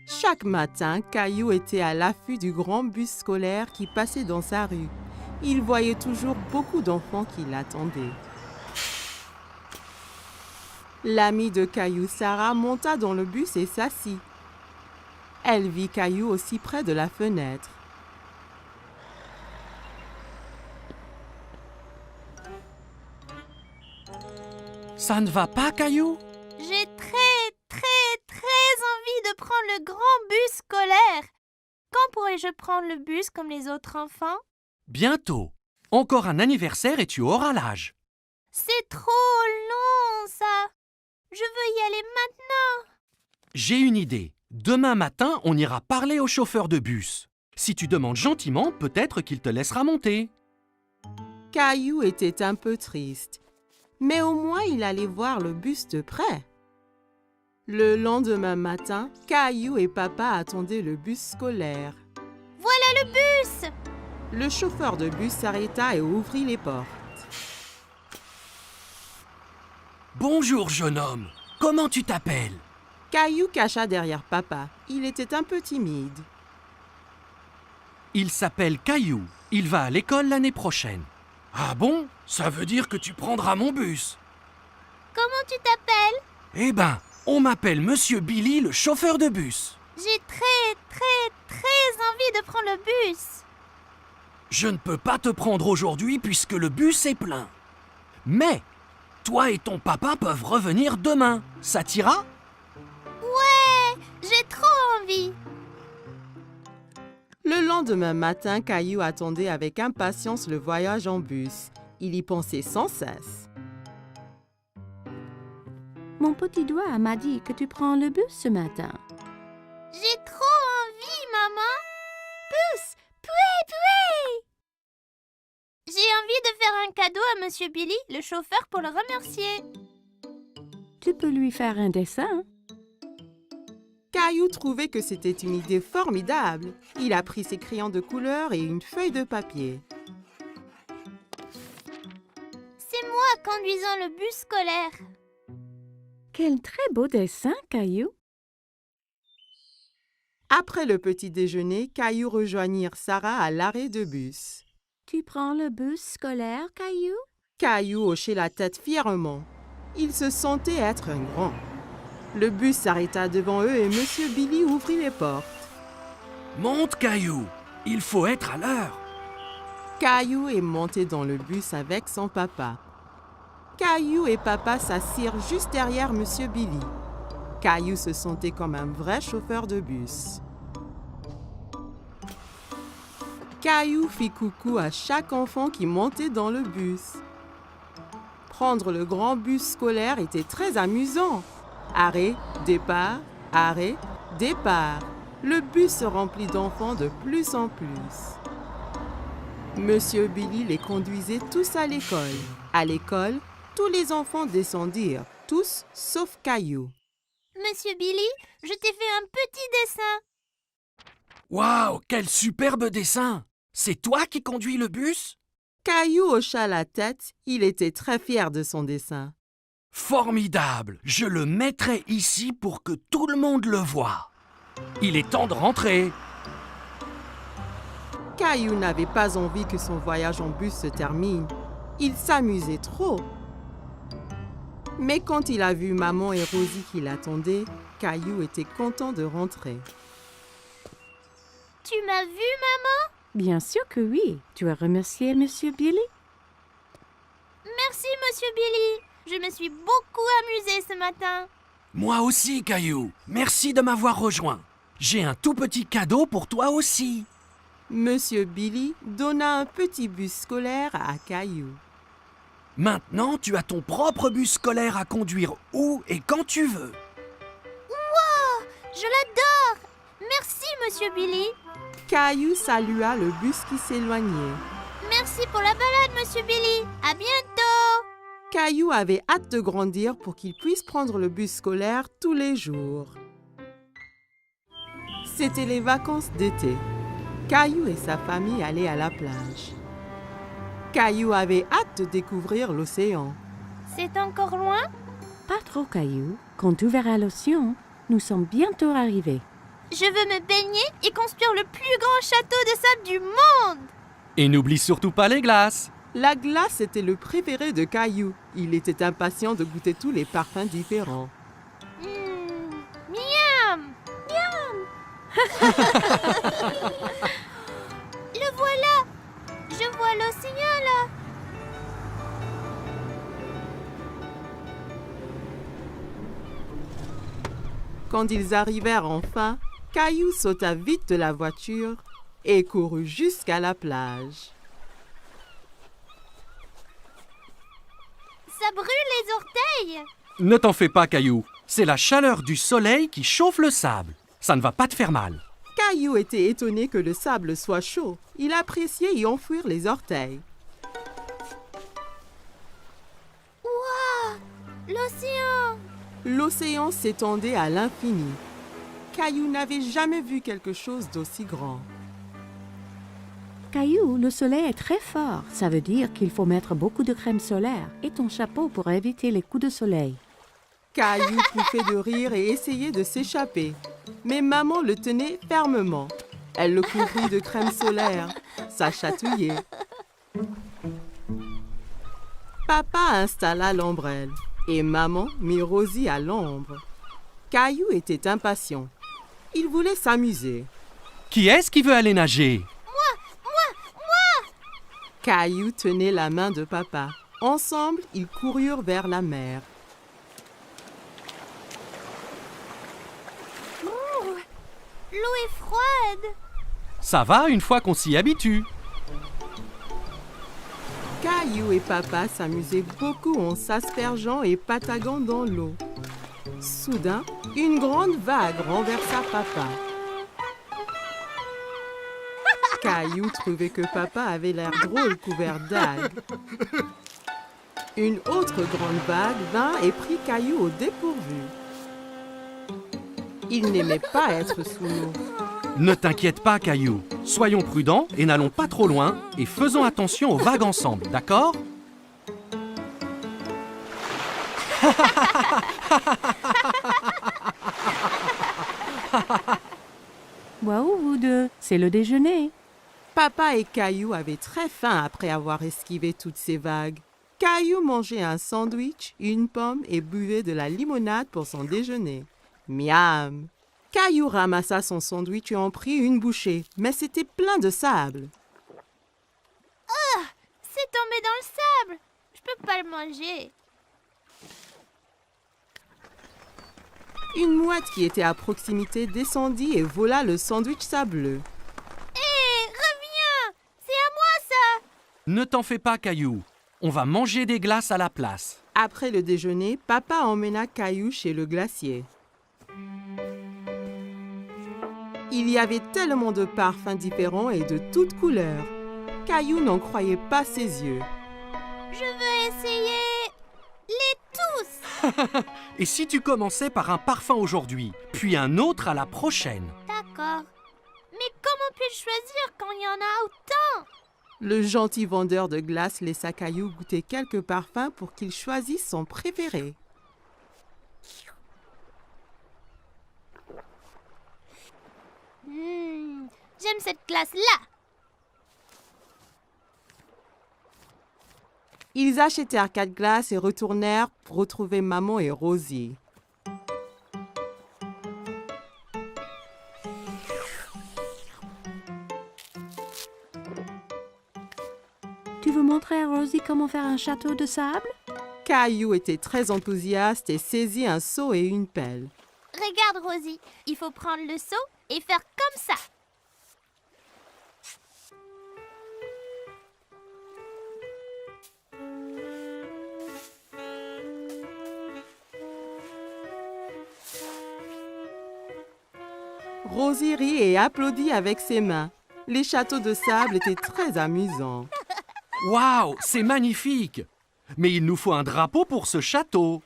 Chaque matin, Caillou était à l'affût du grand bus scolaire qui passait dans sa rue. Il voyait toujours beaucoup d'enfants qui l'attendaient. L'amie de Caillou, Sarah, monta dans le bus et s'assit. Elle vit Caillou aussi près de la fenêtre. Ça ne va pas, Caillou? J'ai très envie de prendre le grand bus scolaire. Quand pourrai-je prendre le bus comme les autres enfants? Bientôt. Encore un anniversaire et tu auras l'âge. C'est trop long, ça. Je veux y aller maintenant. J'ai une idée. Demain matin, on ira parler au chauffeur de bus. Si tu demandes gentiment, peut-être qu'il te laissera monter. Caillou était un peu triste, mais au moins il allait voir le bus de près. Le lendemain matin, Caillou et papa attendaient le bus scolaire. Voilà le bus! Le chauffeur de bus s'arrêta et ouvrit les portes. Bonjour, jeune homme. Comment tu t'appelles? Caillou cacha derrière papa. Il était un peu timide. Il s'appelle Caillou. Il va à l'école l'année prochaine. Ah bon? Ça veut dire que tu prendras mon bus. Comment tu t'appelles? Eh ben, on m'appelle Monsieur Billy, le chauffeur de bus. J'ai très envie de prendre le bus. Je ne peux pas te prendre aujourd'hui puisque le bus est plein. Mais, toi et ton papa peuvent revenir demain. Ça t'ira? Ouais, j'ai trop envie. Le lendemain matin, Caillou attendait avec impatience le voyage en bus. Il y pensait sans cesse. Mon petit doigt m'a dit que tu prends le bus ce matin. J'ai trop envie, maman. Bus, pouet. J'ai envie de faire un cadeau à Monsieur Billy, le chauffeur, pour le remercier. Tu peux lui faire un dessin. Caillou trouvait que c'était une idée formidable. Il a pris ses crayons de couleur et une feuille de papier. C'est moi conduisant le bus scolaire. Quel très beau dessin, Caillou. Après le petit déjeuner, Caillou rejoignit Sarah à l'arrêt de bus. Tu prends le bus scolaire, Caillou? Caillou hochait la tête fièrement. Il se sentait être un grand. Le bus s'arrêta devant eux et Monsieur Billy ouvrit les portes. Monte, Caillou. Il faut être à l'heure. Caillou est monté dans le bus avec son papa. Caillou et papa s'assirent juste derrière Monsieur Billy. Caillou se sentait comme un vrai chauffeur de bus. Caillou fit coucou à chaque enfant qui montait dans le bus. Prendre le grand bus scolaire était très amusant. Arrêt, départ, arrêt, départ. Le bus se remplit d'enfants de plus en plus. Monsieur Billy les conduisait tous à l'école. À l'école, tous les enfants descendirent, tous sauf Caillou. Monsieur Billy, je t'ai fait un petit dessin. Waouh, quel superbe dessin! C'est toi qui conduis le bus? Caillou hocha la tête, il était très fier de son dessin. Formidable! Je le mettrai ici pour que tout le monde le voie. Il est temps de rentrer. Caillou n'avait pas envie que son voyage en bus se termine. Il s'amusait trop. Mais quand il a vu maman et Rosie qui l'attendaient, Caillou était content de rentrer. Tu m'as vu, maman? Bien sûr que oui. Tu as remercié Monsieur Billy? Merci, Monsieur Billy. Je me suis beaucoup amusée ce matin. Moi aussi, Caillou. Merci de m'avoir rejoint. J'ai un tout petit cadeau pour toi aussi. Monsieur Billy donna un petit bus scolaire à Caillou. Maintenant, tu as ton propre bus scolaire à conduire où et quand tu veux. Wow, je l'adore. Merci, Monsieur Billy. Caillou salua le bus qui s'éloignait. Merci pour la balade, Monsieur Billy. À bientôt. Caillou avait hâte de grandir pour qu'il puisse prendre le bus scolaire tous les jours. C'était les vacances d'été. Caillou et sa famille allaient à la plage. Caillou avait hâte de découvrir l'océan. C'est encore loin? Pas trop, Caillou. Quand tu verras l'océan, nous sommes bientôt arrivés. Je veux me baigner et construire le plus grand château de sable du monde. Et n'oublie surtout pas les glaces. La glace était le préféré de Caillou. Il était impatient de goûter tous les parfums différents. Miam! Miam! Le voilà! Je vois l'océan là! Quand ils arrivèrent enfin, Caillou sauta vite de la voiture et courut jusqu'à la plage. Ça brûle les orteils! Ne t'en fais pas, Caillou. C'est la chaleur du soleil qui chauffe le sable. Ça ne va pas te faire mal. Caillou était étonné que le sable soit chaud. Il appréciait y enfouir les orteils. Waouh! L'océan! L'océan s'étendait à l'infini. Caillou n'avait jamais vu quelque chose d'aussi grand. Caillou, le soleil est très fort. Ça veut dire qu'il faut mettre beaucoup de crème solaire et ton chapeau pour éviter les coups de soleil. Caillou pouffait de rire et essayait de s'échapper. Mais maman le tenait fermement. Elle le couvrit de crème solaire. Ça chatouillait. Papa installa l'ombrelle et maman mit Rosie à l'ombre. Caillou était impatient. Il voulait s'amuser. Qui est-ce qui veut aller nager? Caillou tenait la main de papa. Ensemble, ils coururent vers la mer. L'eau est froide! Ça va une fois qu'on s'y habitue. Caillou et papa s'amusaient beaucoup en s'aspergeant et pataguant dans l'eau. Soudain, une grande vague renversa papa. Caillou trouvait que papa avait l'air drôle couvert d'algues. Une autre grande vague vint et prit Caillou au dépourvu. Il n'aimait pas être sous l'eau. Ne t'inquiète pas, Caillou. Soyons prudents et n'allons pas trop loin et faisons attention aux vagues ensemble, d'accord? Waouh, vous deux, c'est le déjeuner. Papa et Caillou avaient très faim après avoir esquivé toutes ces vagues. Caillou mangeait un sandwich, une pomme et buvait de la limonade pour son déjeuner. Miam! Caillou ramassa son sandwich et en prit une bouchée, mais c'était plein de sable. C'est tombé dans le sable! Je peux pas le manger. Une mouette qui était à proximité descendit et vola le sandwich sableux. Hé, reviens! C'est à moi ça! Ne t'en fais pas, Caillou. On va manger des glaces à la place. Après le déjeuner, papa emmena Caillou chez le glacier. Il y avait tellement de parfums différents et de toutes couleurs. Caillou n'en croyait pas ses yeux. Je veux essayer les tous! Et si tu commençais par un parfum aujourd'hui, puis un autre à la prochaine? D'accord. Mais comment puis-je choisir quand il y en a autant? Le gentil vendeur de glace laissa Caillou goûter quelques parfums pour qu'il choisisse son préféré. J'aime cette glace-là! Ils achetèrent 4 glaces et retournèrent pour retrouver maman et Rosie. Tu veux montrer à Rosie comment faire un château de sable? Caillou était très enthousiaste et saisit un seau et une pelle. Regarde, Rosie, il faut prendre le seau et faire comme ça. Rosie rit et applaudit avec ses mains. Les châteaux de sable étaient très amusants. Waouh, c'est magnifique! Mais il nous faut un drapeau pour ce château.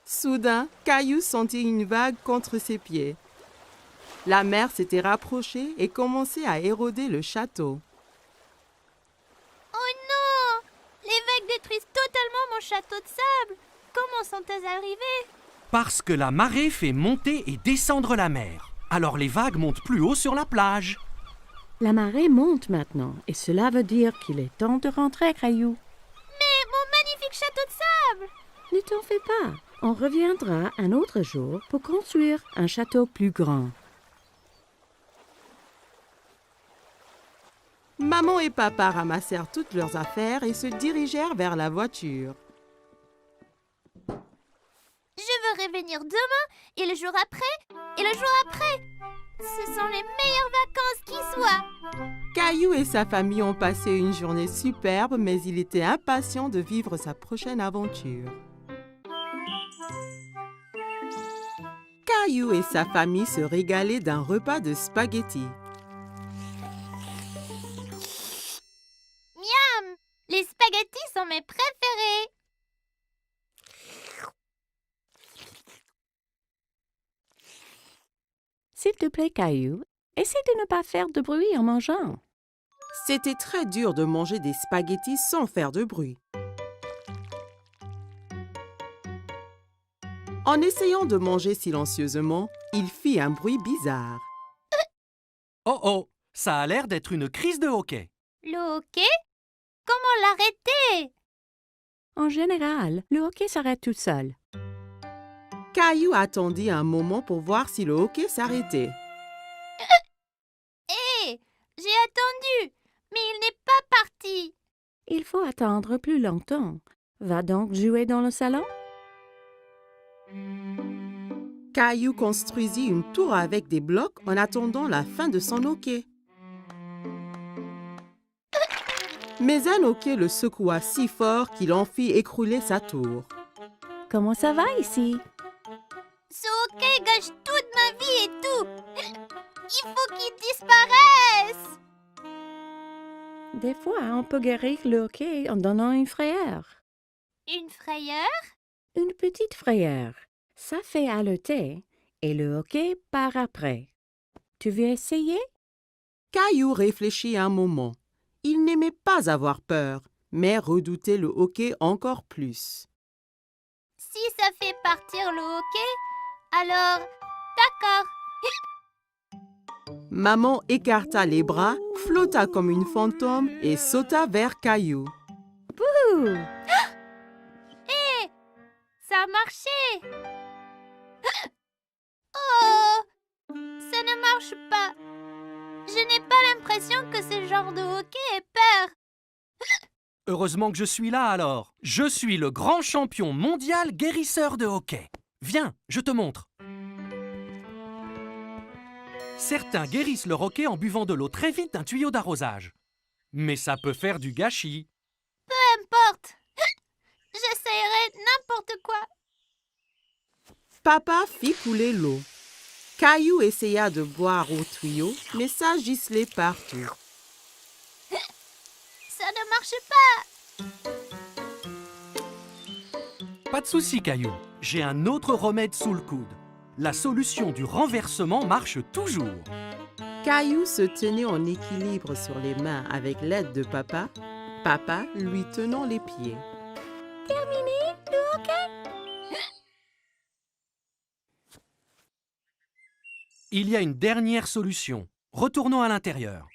Soudain, Caillou sentit une vague contre ses pieds. La mer s'était rapprochée et commençait à éroder le château. Oh non! Les vagues détruisent totalement mon château de sable. Comment sont-elles arrivées? Parce que la marée fait monter et descendre la mer. Alors les vagues montent plus haut sur la plage. La marée monte maintenant et cela veut dire qu'il est temps de rentrer, Caillou. Mais mon magnifique château de sable! Ne t'en fais pas. On reviendra un autre jour pour construire un château plus grand. Maman et papa ramassèrent toutes leurs affaires et se dirigèrent vers la voiture. Je veux revenir demain, et le jour après, et le jour après. Ce sont les meilleures vacances qui soient. Caillou et sa famille ont passé une journée superbe, mais il était impatient de vivre sa prochaine aventure. Caillou et sa famille se régalaient d'un repas de spaghettis. Miam! Les spaghettis sont mes préférés. S'il te plaît, Caillou, essaie de ne pas faire de bruit en mangeant. C'était très dur de manger des spaghettis sans faire de bruit. En essayant de manger silencieusement, il fit un bruit bizarre. Oh oh, ça a l'air d'être une crise de hoquet. Le hockey? Comment l'arrêter? En général, le hockey s'arrête tout seul. Caillou attendit un moment pour voir si le hockey s'arrêtait. Hé! J'ai attendu, mais il n'est pas parti. Il faut attendre plus longtemps. Va donc jouer dans le salon? Caillou construisit une tour avec des blocs en attendant la fin de son hockey. Mais un hockey le secoua si fort qu'il en fit écrouler sa tour. Comment ça va ici? Ce hockey gâche toute ma vie et tout. Il faut qu'il disparaisse. Des fois, on peut guérir le hockey en donnant une frayeur. Une frayeur? Une petite frayeur. Ça fait haleter et le hockey part après. Tu veux essayer? Caillou réfléchit un moment. Il n'aimait pas avoir peur, mais redoutait le hockey encore plus. Si ça fait partir le hockey, alors d'accord. Maman écarta les bras, flotta comme une fantôme et sauta vers Caillou. Ouh! Hé! Ça a marché. Oh! Ça ne marche pas. Je n'ai pas l'impression que ce genre de hockey ait peur. Heureusement que je suis là alors. Je suis le grand champion mondial guérisseur de hockey. Viens, je te montre. Certains guérissent leur hockey en buvant de l'eau très vite d'un tuyau d'arrosage. Mais ça peut faire du gâchis. Peu importe. J'essayerai n'importe quoi. Papa fit couler l'eau. Caillou essaya de boire au tuyau, mais ça giselait partout. Ça ne marche pas. Pas de souci, Caillou. J'ai un autre remède sous le coude. La solution du renversement marche toujours. Caillou se tenait en équilibre sur les mains avec l'aide de papa, papa lui tenant les pieds. Terminé le hockey? Il y a une dernière solution. Retournons à l'intérieur.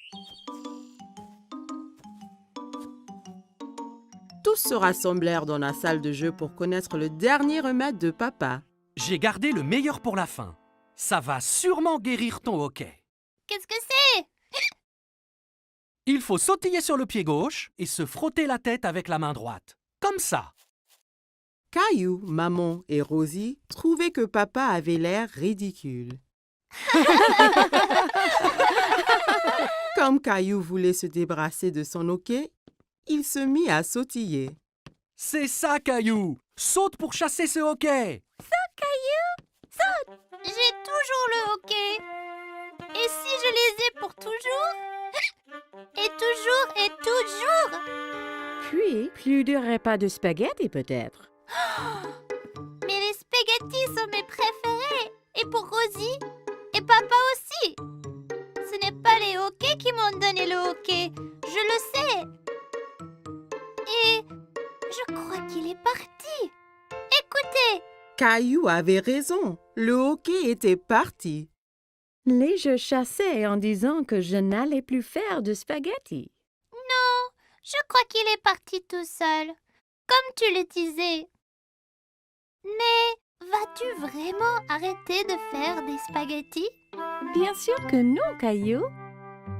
Tous se rassemblèrent dans la salle de jeu pour connaître le dernier remède de papa. J'ai gardé le meilleur pour la fin. Ça va sûrement guérir ton hockey. Qu'est-ce que c'est? Il faut sautiller sur le pied gauche et se frotter la tête avec la main droite. Comme ça. Caillou, maman et Rosie trouvaient que papa avait l'air ridicule. Comme Caillou voulait se débarrasser de son hockey, il se mit à sautiller. C'est ça, Caillou. Saute pour chasser ce hockey. J'ai toujours le hockey. Et si je les ai pour toujours? Et toujours et toujours? Puis, plus de repas de spaghettis peut-être. Mais les spaghettis sont mes préférés. Et pour Rosie? Et papa aussi. Ce n'est pas les hockeys qui m'ont donné le hockey. Je le sais. Et je crois qu'il est parti. Écoutez. Caillou avait raison. Le hockey était parti. Les jeux chassaient en disant que je n'allais plus faire de spaghetti. Non, je crois qu'il est parti tout seul, comme tu le disais. Mais vas-tu vraiment arrêter de faire des spaghettis? Bien sûr que non, Caillou.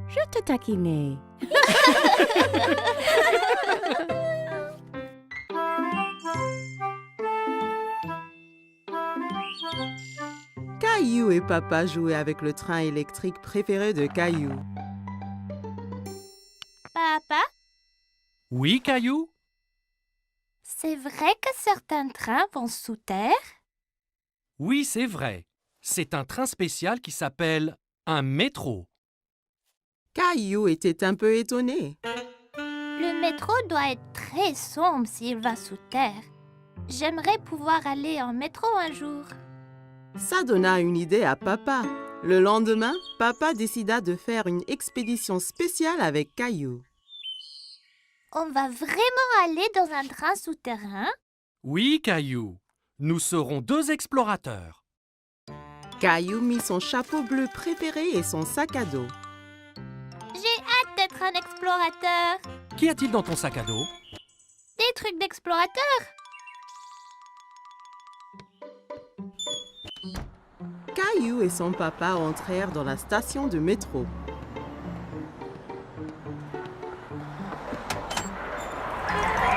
Je te taquinais. Caillou et papa jouaient avec le train électrique préféré de Caillou. Papa, Oui, Caillou? c'est vrai que certains trains vont sous terre? Oui, c'est vrai. C'est un train spécial qui s'appelle un métro. Caillou était un peu étonné. Le métro doit être très sombre s'il va sous terre. J'aimerais pouvoir aller en métro un jour. Ça donna une idée à papa. Le lendemain, papa décida de faire une expédition spéciale avec Caillou. On va vraiment aller dans un train souterrain? Oui, Caillou. Nous serons 2 explorateurs. Caillou mit son chapeau bleu préféré et son sac à dos. J'ai hâte d'être un explorateur. Qu'y a-t-il dans ton sac à dos? Des trucs d'explorateur. Caillou et son papa entrèrent dans la station de métro.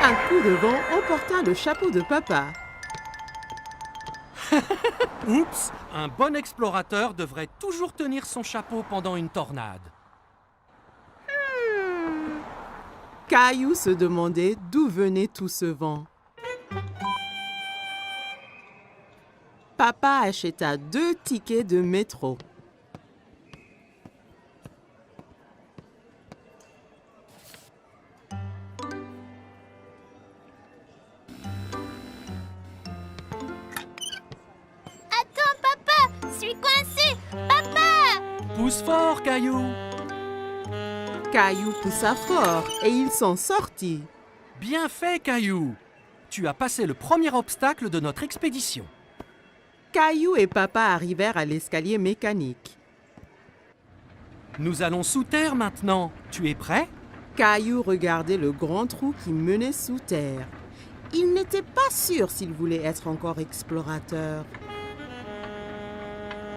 Un coup de vent emporta le chapeau de papa. Oups! Un bon explorateur devrait toujours tenir son chapeau pendant une tornade. Caillou se demandait d'où venait tout ce vent. Papa acheta 2 tickets de métro. Attends, papa, je suis coincé. Papa! Pousse fort, Caillou! Caillou poussa fort et il s'en sortit. Bien fait, Caillou! Tu as passé le premier obstacle de notre expédition. Caillou et papa arrivèrent à l'escalier mécanique. Nous allons sous terre maintenant. Tu es prêt? Caillou regardait le grand trou qui menait sous terre. Il n'était pas sûr s'il voulait être encore explorateur.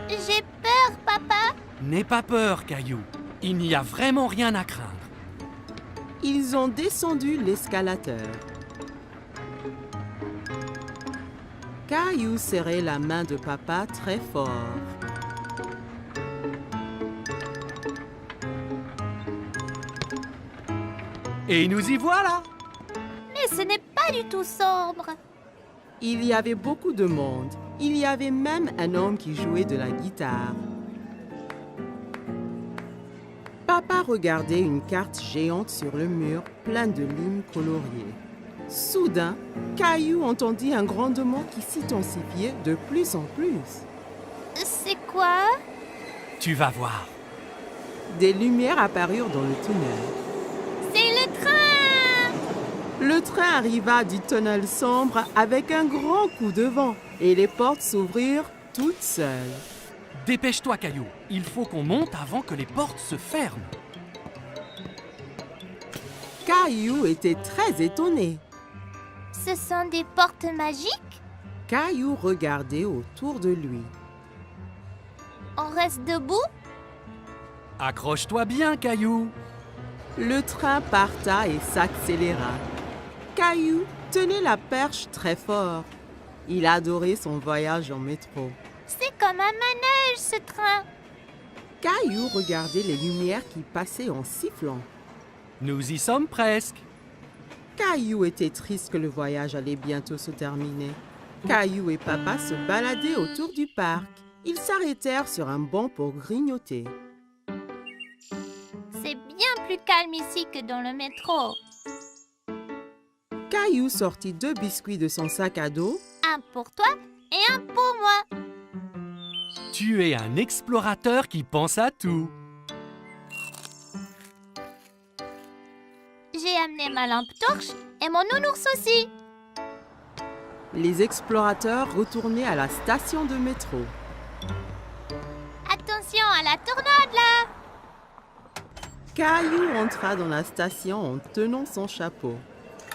J'ai peur, papa. N'aie pas peur, Caillou. Il n'y a vraiment rien à craindre. Ils ont descendu l'escalateur. Caillou serrait la main de papa très fort. Et nous y voilà! Mais ce n'est pas du tout sombre. Il y avait beaucoup de monde. Il y avait même un homme qui jouait de la guitare. Papa regardait une carte géante sur le mur, pleine de lignes coloriées. Soudain, Caillou entendit un grondement qui s'intensifiait de plus en plus. C'est quoi? Tu vas voir. Des lumières apparurent dans le tunnel. C'est le train! Le train arriva du tunnel sombre avec un grand coup de vent et les portes s'ouvrirent toutes seules. Dépêche-toi, Caillou. Il faut qu'on monte avant que les portes se ferment. Caillou était très étonné. Ce sont des portes magiques? Caillou regardait autour de lui. On reste debout? Accroche-toi bien, Caillou. Le train parta et s'accéléra. Caillou tenait la perche très fort. Il adorait son voyage en métro. C'est comme un manège, ce train. Caillou regardait les lumières qui passaient en sifflant. Nous y sommes presque. Caillou était triste que le voyage allait bientôt se terminer. Caillou et papa se baladaient autour du parc. Ils s'arrêtèrent sur un banc pour grignoter. C'est bien plus calme ici que dans le métro. Caillou sortit 2 biscuits de son sac à dos. Un pour toi et un pour moi. Tu es un explorateur qui pense à tout. J'ai amené ma lampe torche et mon nounours aussi. les explorateurs retournaient à la station de métro. Attention à la tornade là! Caillou entra dans la station en tenant son chapeau,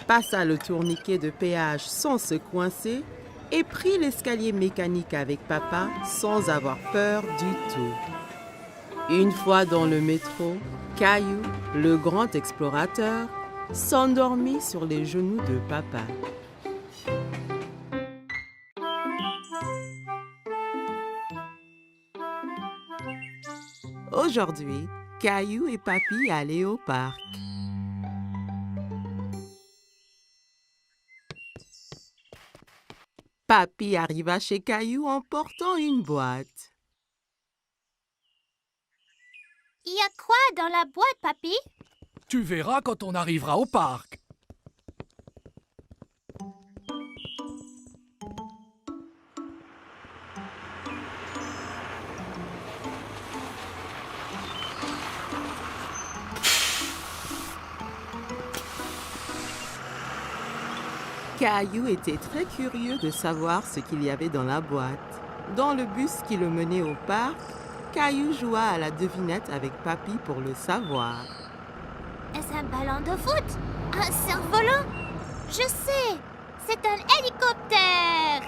passa le tourniquet de péage sans se coincer et prit l'escalier mécanique avec papa sans avoir peur du tout. Une fois dans le métro, Caillou, le grand explorateur, s'endormit sur les genoux de papa. Aujourd'hui, Caillou et Papy allaient au parc. Papy arriva chez Caillou en portant une boîte. Il y a quoi dans la boîte, papy? Tu verras quand on arrivera au parc. Caillou était très curieux de savoir ce qu'il y avait dans la boîte. Dans le bus qui le menait au parc, Caillou joua à la devinette avec Papy pour le savoir. Est-ce un ballon de foot? Un cerf-volant? Je sais! C'est un hélicoptère!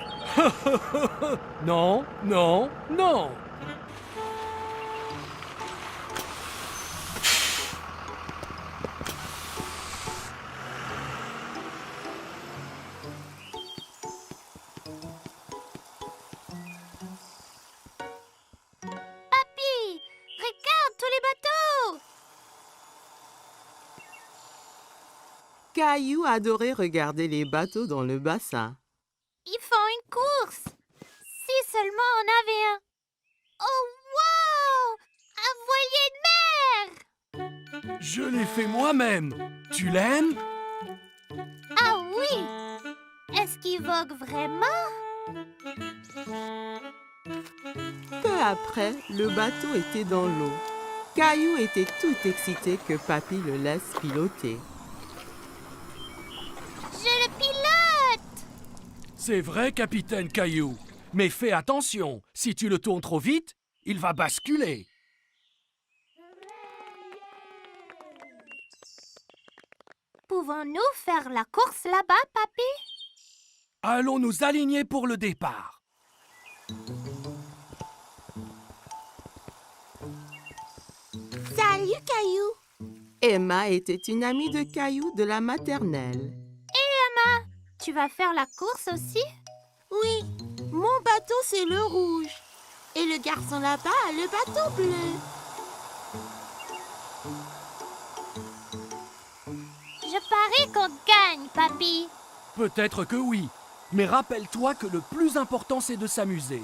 Non, non, non. Papy! Regarde tous les bateaux! Caillou adorait regarder les bateaux dans le bassin. Ils font une course! Si seulement on avait un... Oh, wow! Un voilier de mer! Je l'ai fait moi-même. Tu l'aimes? Ah oui! Est-ce qu'il vogue vraiment? Peu après, le bateau était dans l'eau. Caillou était tout excité que Papy le laisse piloter. Je le pilote! C'est vrai, capitaine Caillou. Mais fais attention, si tu le tournes trop vite, il va basculer. Pouvons-nous faire la course là-bas, papy? Allons nous aligner pour le départ. Salut, Caillou! Emma était une amie de Caillou de la maternelle. Tu vas faire la course aussi? Oui, mon bateau c'est le rouge. Et le garçon là-bas a le bateau bleu. Je parie qu'on gagne, papy. Peut-être que oui, mais rappelle-toi que le plus important c'est de s'amuser.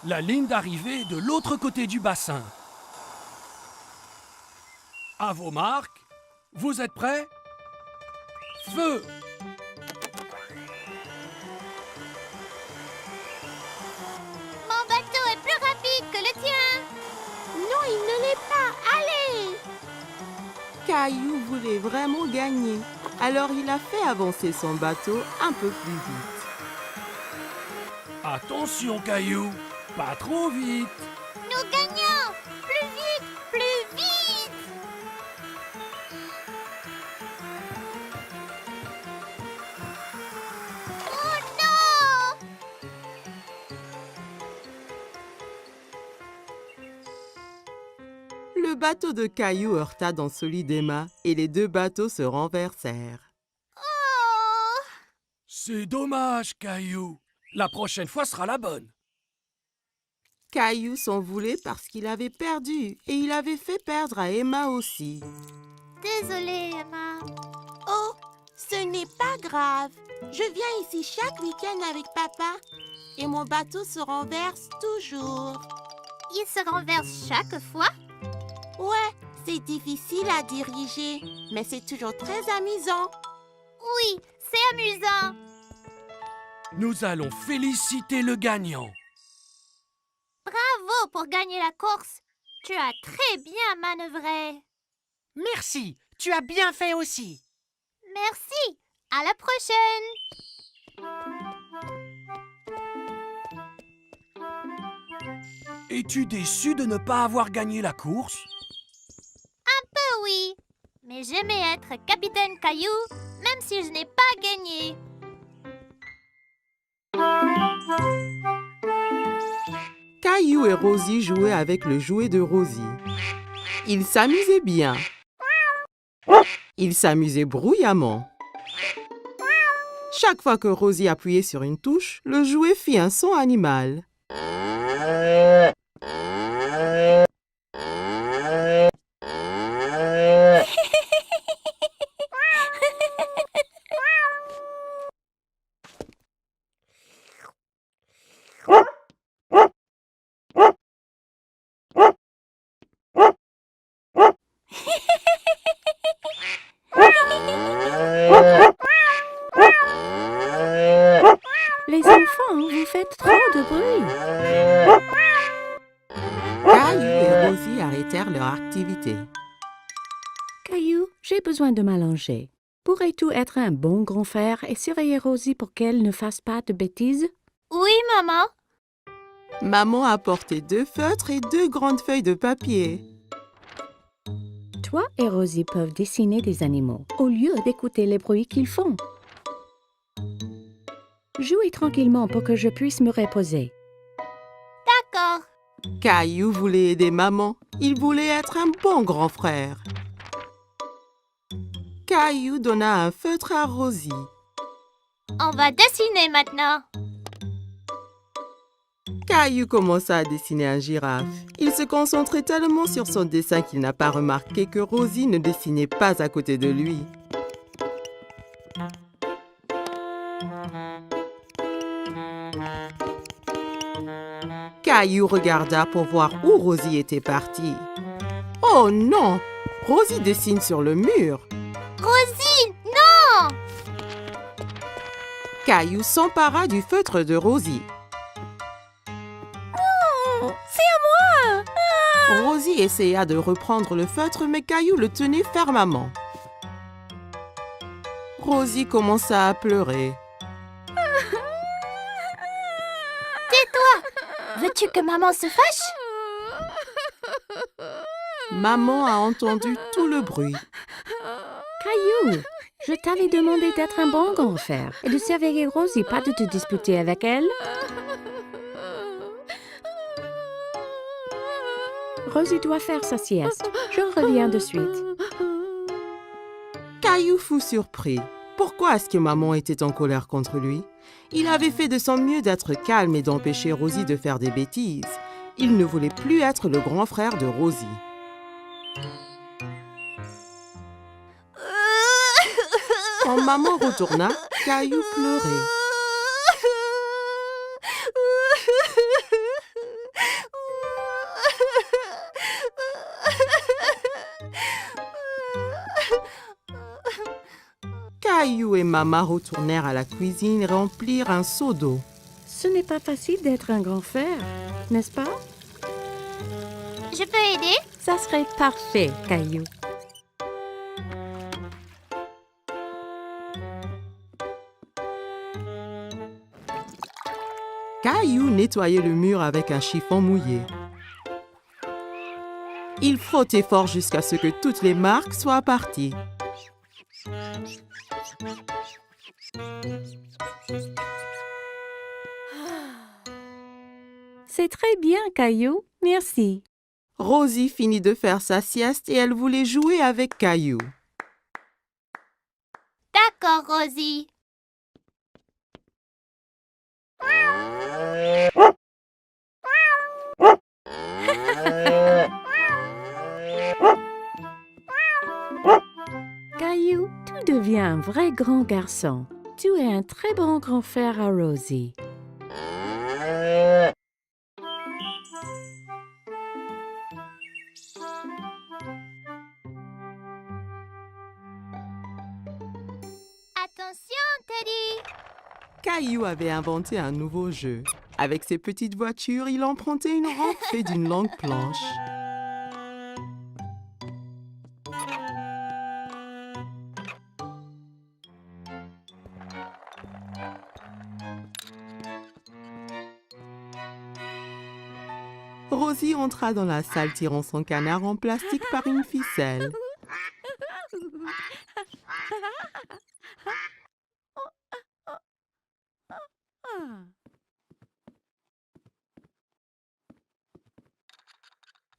La ligne d'arrivée est de l'autre côté du bassin. À vos marques, vous êtes prêts? Feu! Mon bateau est plus rapide que le tien. Non, il ne l'est pas. Allez! Caillou voulait vraiment gagner, alors il a fait avancer son bateau un peu plus vite. Attention, Caillou, pas trop vite. Nous gagnons! Plus vite! Plus vite! Oh non! Le bateau de Caillou heurta dans celui d'Emma et les deux bateaux se renversèrent. Oh! C'est dommage, Caillou. La prochaine fois sera la bonne. Caillou s'en voulait parce qu'il avait perdu et il avait fait perdre à Emma aussi. Désolée, Emma. Oh, ce n'est pas grave. Je viens ici chaque week-end avec papa. Et mon bateau se renverse toujours. Il se renverse chaque fois? Ouais, c'est difficile à diriger, mais c'est toujours très amusant. Oui, c'est amusant. Nous allons féliciter le gagnant. Bravo pour gagner la course. Tu as très bien manœuvré. Merci, tu as bien fait aussi. Merci. À la prochaine. Es-tu déçu de ne pas avoir gagné la course? Oui, mais j'aimais être capitaine Caillou, même si je n'ai pas gagné. Caillou et Rosie jouaient avec le jouet de Rosie. Ils s'amusaient bien. Ils s'amusaient bruyamment. Chaque fois que Rosie appuyait sur une touche, le jouet fit un son animal. Les enfants, vous faites trop de bruit. Caillou et Rosie arrêtèrent leur activité. Caillou, j'ai besoin de m'allonger. Pourrais-tu être un bon grand frère et surveiller Rosie pour qu'elle ne fasse pas de bêtises? Oui, maman. Maman apportait 2 feutres et 2 grandes feuilles de papier. Toi et Rosie peuvent dessiner des animaux au lieu d'écouter les bruits qu'ils font. Jouez tranquillement pour que je puisse me reposer. D'accord. Caillou voulait aider maman. Il voulait être un bon grand frère. Caillou donna un feutre à Rosie. On va dessiner maintenant. Caillou commença à dessiner un girafe. Il se concentrait tellement sur son dessin qu'il n'a pas remarqué que Rosie ne dessinait pas à côté de lui. Caillou regarda pour voir où Rosie était partie. Oh non! Rosie dessine sur le mur. Rosie, non! Caillou s'empara du feutre de Rosie. C'est à moi! Rosie essaya de reprendre le feutre, mais Caillou le tenait fermement. Rosie commença à pleurer. Veux-tu que maman se fâche? Maman a entendu tout le bruit. Caillou, je t'avais demandé d'être un bon grand frère et de surveiller Rosie, pas de te disputer avec elle. Rosie doit faire sa sieste. Je reviens de suite. Caillou fut surpris. Pourquoi est-ce que maman était en colère contre lui? Il avait fait de son mieux d'être calme et d'empêcher Rosie de faire des bêtises. Il ne voulait plus être le grand frère de Rosie. Quand maman retourna, Caillou pleurait. Caillou et maman retournèrent à la cuisine et remplirent un seau d'eau. Ce n'est pas facile d'être un grand frère, n'est-ce pas? Je peux aider? Ça serait parfait, Caillou. Caillou nettoyait le mur avec un chiffon mouillé. Il frottait fort jusqu'à ce que toutes les marques soient parties. C'est très bien, Caillou. Merci. Rosie finit de faire sa sieste et elle voulait jouer avec Caillou. D'accord, Rosie. Caillou, tu deviens un vrai grand garçon. Tu es un très bon grand frère à Rosie. Attention, Teddy. Caillou avait inventé un nouveau jeu. Avec ses petites voitures, il empruntait une rampe faite d'une longue planche. Rosie entra dans la salle tirant son canard en plastique par une ficelle.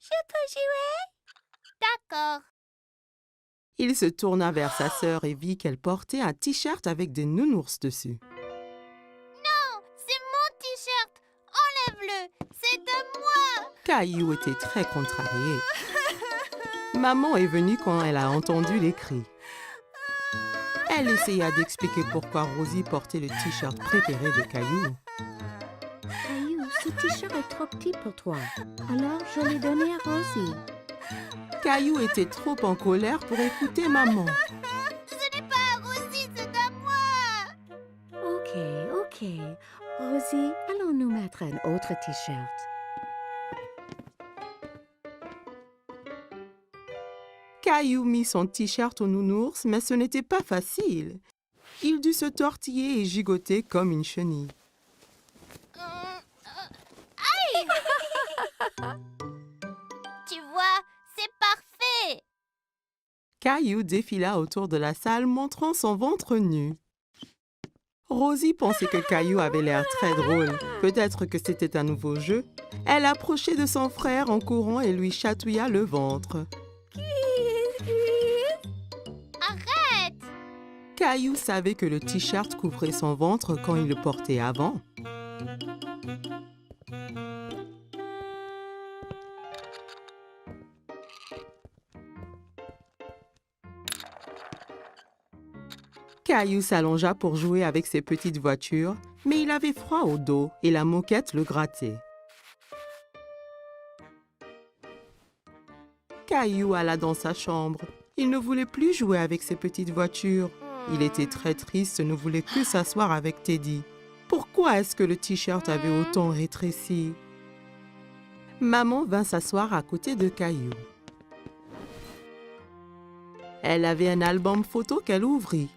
Je peux jouer? D'accord. Il se tourna vers sa sœur et vit qu'elle portait un t-shirt avec des nounours dessus. Non, c'est mon t-shirt. Enlève-le. C'est à moi. Caillou était très contrarié. Maman est venue quand elle a entendu les cris. Elle essaya d'expliquer pourquoi Rosie portait le t-shirt préféré de Caillou. Caillou, ce t-shirt est trop petit pour toi. Alors, je l'ai donné à Rosie. Caillou était trop en colère pour écouter maman. Ce n'est pas à Rosie, c'est à moi. Ok. Rosie, allons nous mettre un autre t-shirt. Caillou mit son t-shirt au nounours, mais ce n'était pas facile. Il dut se tortiller et gigoter comme une chenille. Aïe. Tu vois, c'est parfait. Caillou défila autour de la salle montrant son ventre nu. Rosie pensait que Caillou avait l'air très drôle. Peut-être que c'était un nouveau jeu. Elle approchait de son frère en courant et lui chatouilla le ventre. Arrête. Caillou savait que le t-shirt couvrait son ventre quand il le portait avant. Caillou s'allongea pour jouer avec ses petites voitures, mais il avait froid au dos et la moquette le grattait. Caillou alla dans sa chambre. Il ne voulait plus jouer avec ses petites voitures. Il était très triste et ne voulait que s'asseoir avec Teddy. Pourquoi est-ce que le t-shirt avait autant rétréci? Maman vint s'asseoir à côté de Caillou. Elle avait un album photo qu'elle ouvrit.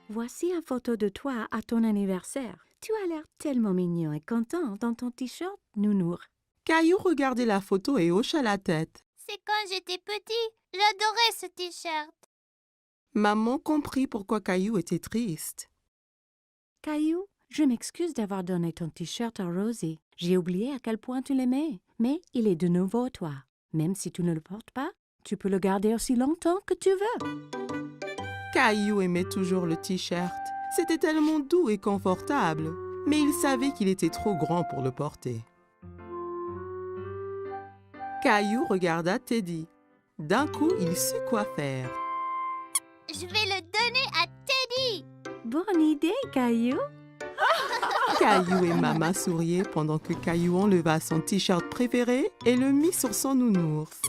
Voici une photo de toi à ton anniversaire. Tu as l'air tellement mignon et content dans ton t-shirt nounours. Caillou regardait la photo et hocha la tête. C'est quand j'étais petit. J'adorais ce t-shirt. Maman comprit pourquoi Caillou était triste. Caillou, je m'excuse d'avoir donné ton t-shirt à Rosie. J'ai oublié à quel point tu l'aimais, mais il est de nouveau toi. Même si tu ne le portes pas, tu peux le garder aussi longtemps que tu veux. Caillou aimait toujours le t-shirt. C'était tellement doux et confortable, mais il savait qu'il était trop grand pour le porter. Caillou regarda Teddy. D'un coup, il sut quoi faire. Je vais le donner à Teddy. Bonne idée, Caillou. Caillou et Maman souriaient pendant que Caillou enleva son t-shirt préféré et le mit sur son nounours.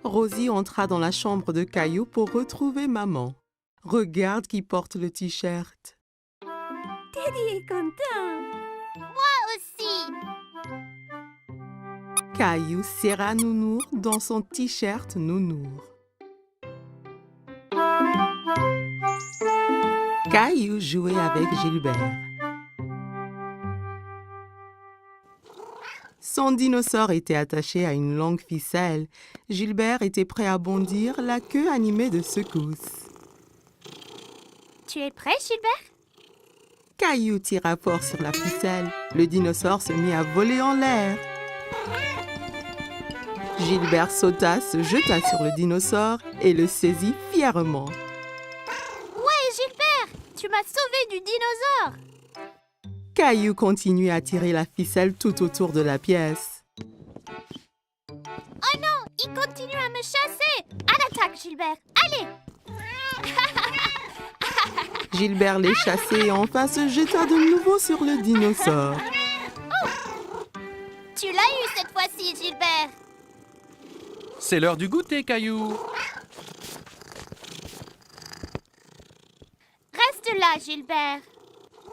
Rosie entra dans la chambre de Caillou pour retrouver Maman. Regarde qui porte le t-shirt. Teddy est content. Aussi. Caillou serra Nounours dans son t-shirt Nounours. Caillou jouait avec Gilbert. Son dinosaure était attaché à une longue ficelle. Gilbert était prêt à bondir, la queue animée de secousses. Tu es prêt, Gilbert? Caillou tira fort sur la ficelle. Le dinosaure se mit à voler en l'air. Gilbert sauta, se jeta sur le dinosaure et le saisit fièrement. Ouais, Gilbert, tu m'as sauvé du dinosaure. Caillou continuait à tirer la ficelle tout autour de la pièce. Oh non, il continue à me chasser. À l'attaque, Gilbert. Allez. Gilbert les chassait et enfin se jeta de nouveau sur le dinosaure. Tu l'as eu cette fois-ci, Gilbert. C'est l'heure du goûter, Caillou. Reste là, Gilbert.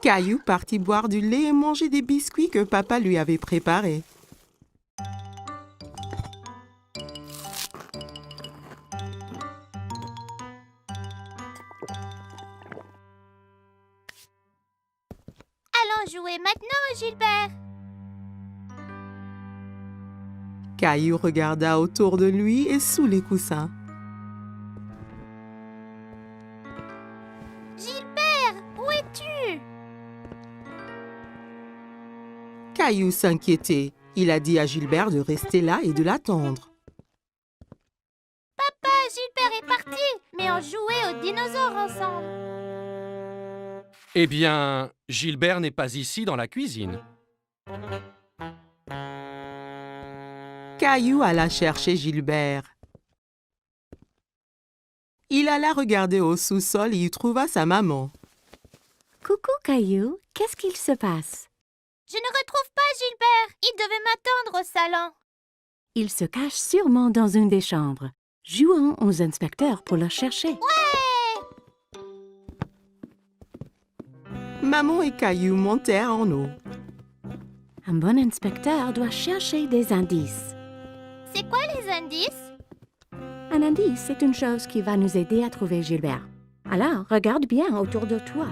Caillou partit boire du lait et manger des biscuits que papa lui avait préparés. Allons jouer maintenant, Gilbert. Caillou regarda autour de lui et sous les coussins. Gilbert, où es-tu? Caillou s'inquiétait. Il a dit à Gilbert de rester là et de l'attendre. Papa, Gilbert est parti, mais on jouait aux dinosaures ensemble. Eh bien, Gilbert n'est pas ici dans la cuisine. Caillou alla chercher Gilbert. Il alla regarder au sous-sol et y trouva sa maman. Coucou, Caillou, qu'est-ce qu'il se passe? Je ne retrouve pas Gilbert. Il devait m'attendre au salon. Il se cache sûrement dans une des chambres. Jouons aux inspecteurs pour le chercher. Maman et Caillou montèrent en haut. Un bon inspecteur doit chercher des indices. C'est quoi les indices? Un indice, c'est une chose qui va nous aider à trouver Gilbert. Alors, regarde bien autour de toi.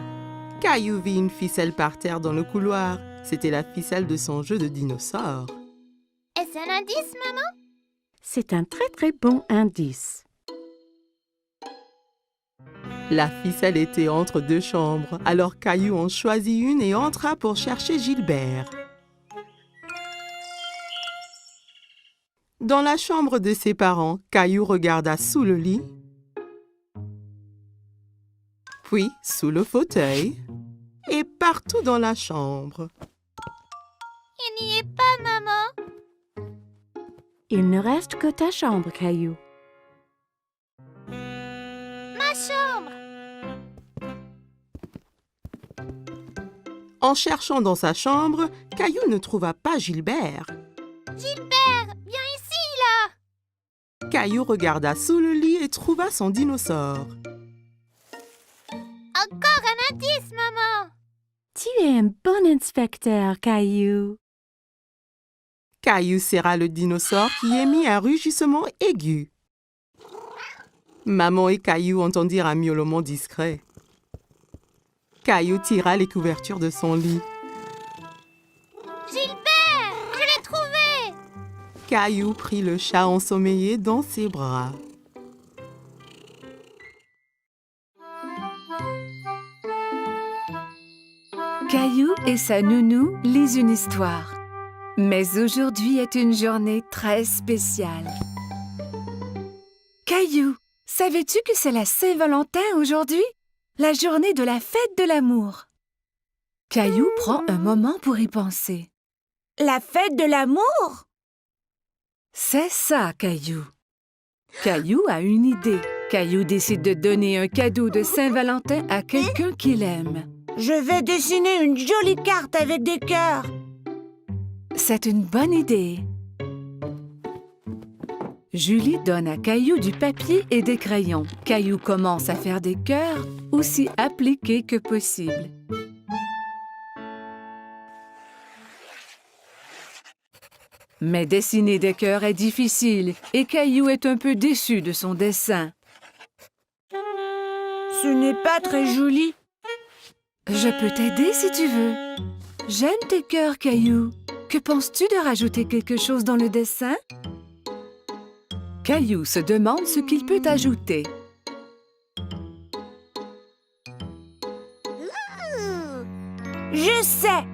Caillou vit une ficelle par terre dans le couloir. C'était la ficelle de son jeu de dinosaure. Est-ce un indice, maman? C'est un très très bon indice. La ficelle était entre deux chambres, alors Caillou en choisit une et entra pour chercher Gilbert. Dans la chambre de ses parents, Caillou regarda sous le lit, puis sous le fauteuil et partout dans la chambre. Il n'y est pas, maman. Il ne reste que ta chambre, Caillou. Ma chambre. En cherchant dans sa chambre, Caillou ne trouva pas Gilbert. Gilbert, viens ici, là. Caillou regarda sous le lit et trouva son dinosaure. Encore un indice, maman. Tu es un bon inspecteur, Caillou. Caillou serra le dinosaure qui émit un rugissement aigu. Maman et Caillou entendirent un miaulement discret. Caillou tira les couvertures de son lit. Gilbert, je l'ai trouvé. Caillou prit le chat ensommeillé dans ses bras. Caillou et sa nounou lisent une histoire. Mais aujourd'hui est une journée très spéciale. Caillou, savais-tu que c'est la Saint-Valentin aujourd'hui? La journée de la fête de l'amour. Caillou prend un moment pour y penser. La fête de l'amour? C'est ça, Caillou. Caillou a une idée. Caillou décide de donner un cadeau de Saint-Valentin à quelqu'un qu'il aime. Je vais dessiner une jolie carte avec des cœurs. C'est une bonne idée. Julie donne à Caillou du papier et des crayons. Caillou commence à faire des cœurs aussi appliqués que possible. Mais dessiner des cœurs est difficile et Caillou est un peu déçu de son dessin. Ce n'est pas très joli. Je peux t'aider si tu veux. J'aime tes cœurs, Caillou. Que penses-tu de rajouter quelque chose dans le dessin? Caillou se demande ce qu'il peut ajouter. Je sais.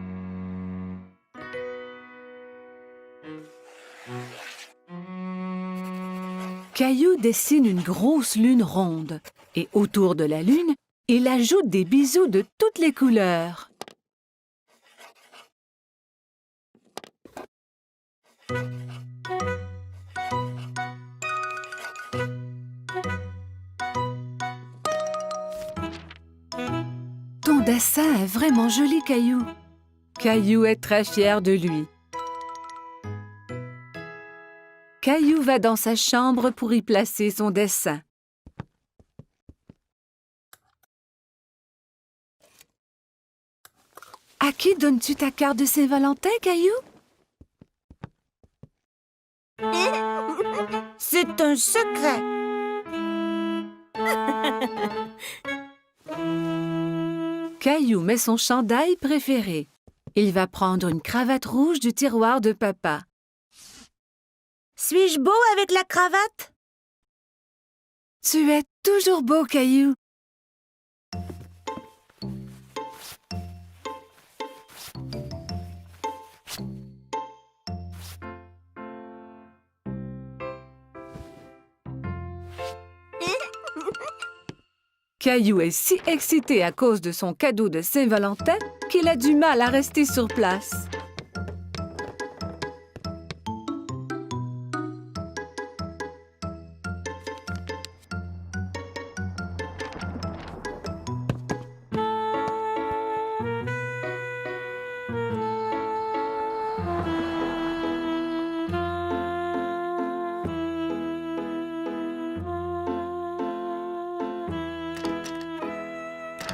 Caillou dessine une grosse lune ronde et autour de la lune, il ajoute des bisous de toutes les couleurs. Ton dessin est vraiment joli, Caillou. Caillou est très fier de lui. Caillou va dans sa chambre pour y placer son dessin. À qui donnes-tu ta carte de Saint-Valentin, Caillou? C'est un secret. Caillou met son chandail préféré. Il va prendre une cravate rouge du tiroir de papa. Suis-je beau avec la cravate? Tu es toujours beau, Caillou. Caillou est si excité à cause de son cadeau de Saint-Valentin qu'il a du mal à rester sur place.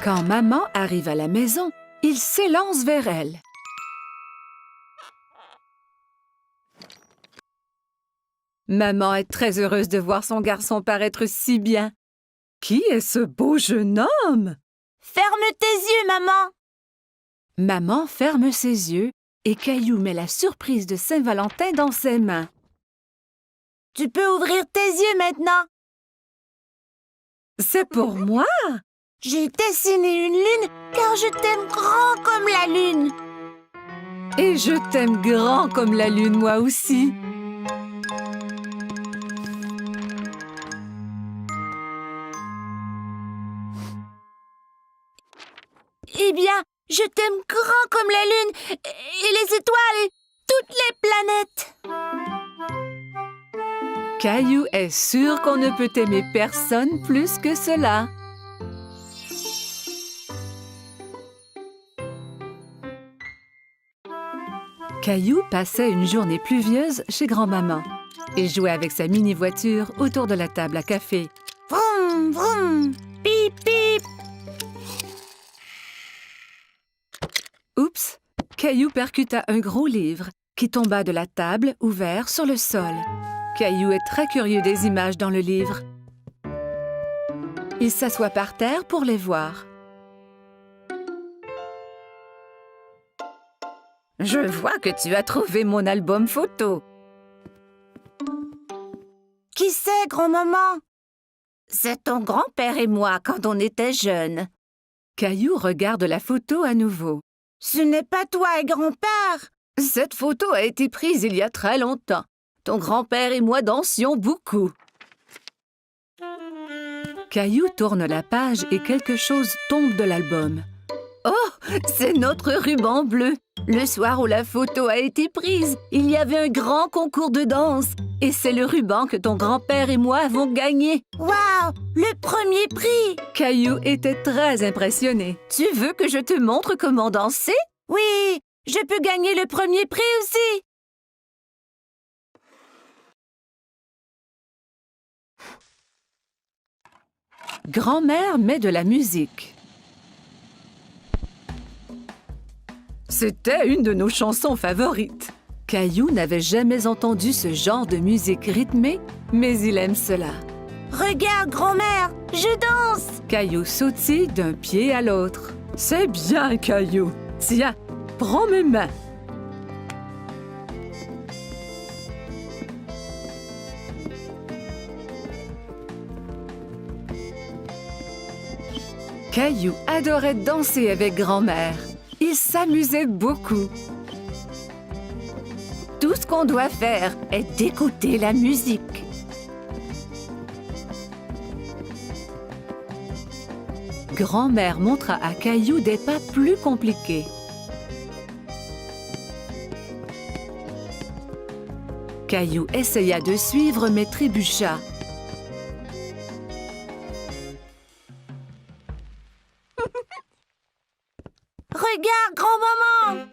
Quand maman arrive à la maison, il s'élance vers elle. Maman est très heureuse de voir son garçon paraître si bien. Qui est ce beau jeune homme? Ferme tes yeux, maman! Maman ferme ses yeux et Caillou met la surprise de Saint-Valentin dans ses mains. Tu peux ouvrir tes yeux maintenant. C'est pour moi? J'ai dessiné une lune car je t'aime grand comme la lune. Et je t'aime grand comme la lune, moi aussi. Eh bien, je t'aime grand comme la lune et les étoiles et toutes les planètes. Caillou est sûr qu'on ne peut aimer personne plus que cela. Caillou passait une journée pluvieuse chez grand-maman et jouait avec sa mini-voiture autour de la table à café. Vroom, vroom, pip, pip. Oups! Caillou percuta un gros livre qui tomba de la table ouvert sur le sol. Caillou est très curieux des images dans le livre. Il s'assoit par terre pour les voir. Je vois que tu as trouvé mon album photo. Qui c'est, grand-maman? C'est ton grand-père et moi quand on était jeunes. Caillou regarde la photo à nouveau. Ce n'est pas toi et grand-père. Cette photo a été prise il y a très longtemps. Ton grand-père et moi dansions beaucoup. Caillou tourne la page et quelque chose tombe de l'album. Oh, c'est notre ruban bleu. Le soir où la photo a été prise, il y avait un grand concours de danse. Et c'est le ruban que ton grand-père et moi avons gagné. Waouh, le premier prix! Caillou était très impressionné. Tu veux que je te montre comment danser? Oui, je peux gagner le premier prix aussi. Grand-mère met de la musique. C'était une de nos chansons favorites. Caillou n'avait jamais entendu ce genre de musique rythmée, mais il aime cela. Regarde, grand-mère, je danse! Caillou sautille d'un pied à l'autre. C'est bien, Caillou. Tiens, prends mes mains. Caillou adorait danser avec grand-mère. Il s'amusait beaucoup. Tout ce qu'on doit faire est d'écouter la musique. Grand-mère montra à Caillou des pas plus compliqués. Caillou essaya de suivre mais trébucha. Regarde, grand-maman!